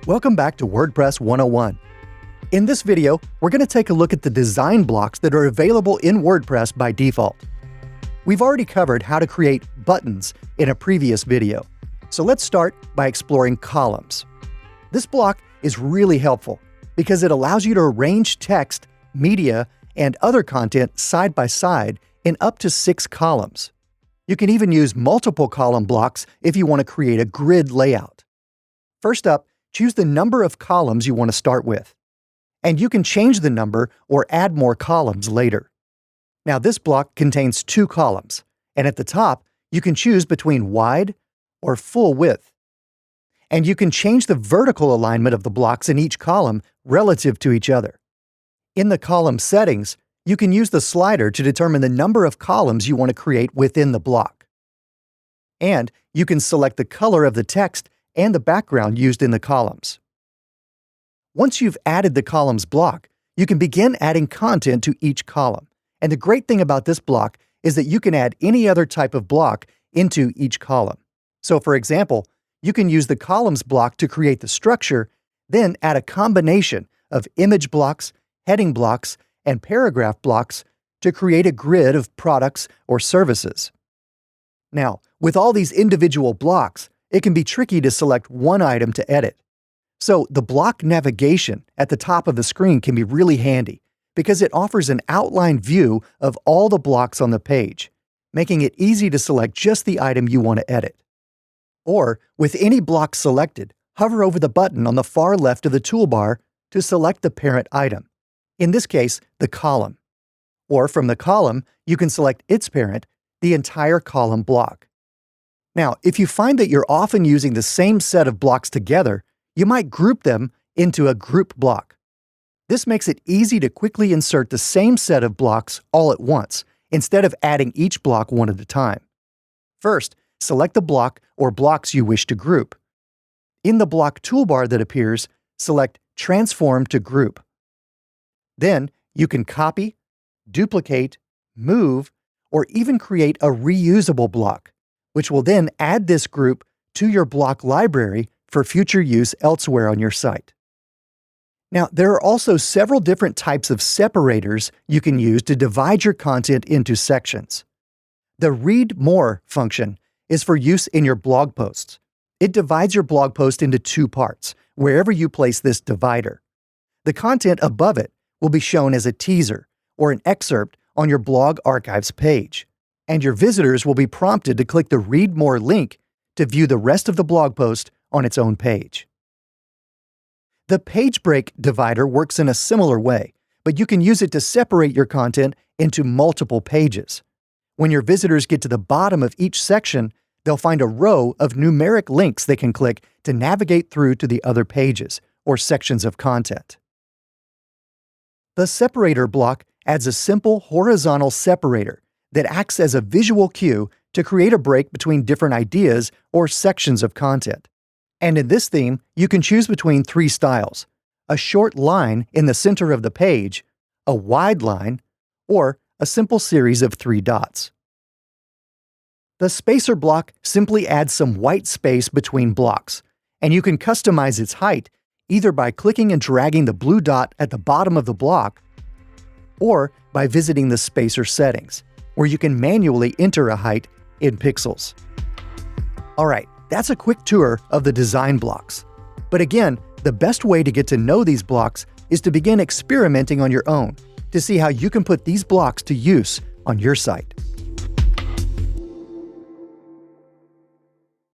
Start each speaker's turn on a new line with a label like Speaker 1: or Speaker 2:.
Speaker 1: Welcome back to WordPress 101. In this video, we're going to take a look at the design blocks that are available in WordPress by default. We've already covered how to create buttons in a previous video, so let's start by exploring columns. This block is really helpful because it allows you to arrange text, media, and other content side by side in up to 6 columns. You can even use multiple column blocks if you want to create a grid layout. First up, choose the number of columns you want to start with. And you can change the number or add more columns later. Now this block contains 2 columns, and at the top, you can choose between wide or full width. And you can change the vertical alignment of the blocks in each column relative to each other. In the column settings, you can use the slider to determine the number of columns you want to create within the block. And you can select the color of the text and the background used in the columns. Once you've added the columns block, you can begin adding content to each column. And the great thing about this block is that you can add any other type of block into each column. So for example, you can use the columns block to create the structure, then add a combination of image blocks, heading blocks, and paragraph blocks to create a grid of products or services. Now, with all these individual blocks, it can be tricky to select one item to edit. So the block navigation at the top of the screen can be really handy because it offers an outline view of all the blocks on the page, making it easy to select just the item you want to edit. Or, with any block selected, hover over the button on the far left of the toolbar to select the parent item, in this case, the column. Or from the column, you can select its parent, the entire column block. Now, if you find that you're often using the same set of blocks together, you might group them into a group block. This makes it easy to quickly insert the same set of blocks all at once, instead of adding each block one at a time. First, select the block or blocks you wish to group. In the block toolbar that appears, select Transform to Group. Then, you can copy, duplicate, move, or even create a reusable block, which will then add this group to your block library for future use elsewhere on your site. Now, there are also several different types of separators you can use to divide your content into sections. The Read More function is for use in your blog posts. It divides your blog post into 2 parts, wherever you place this divider. The content above it will be shown as a teaser or an excerpt on your blog archives page, and your visitors will be prompted to click the Read More link to view the rest of the blog post on its own page. The Page Break divider works in a similar way, but you can use it to separate your content into multiple pages. When your visitors get to the bottom of each section, they'll find a row of numeric links they can click to navigate through to the other pages or sections of content. The Separator block adds a simple horizontal separator that acts as a visual cue to create a break between different ideas or sections of content. And in this theme, you can choose between 3 styles: a short line in the center of the page, a wide line, or a simple series of 3 dots. The Spacer block simply adds some white space between blocks, and you can customize its height either by clicking and dragging the blue dot at the bottom of the block or by visiting the Spacer settings, where you can manually enter a height in pixels. Alright, that's a quick tour of the design blocks. But again, the best way to get to know these blocks is to begin experimenting on your own to see how you can put these blocks to use on your site.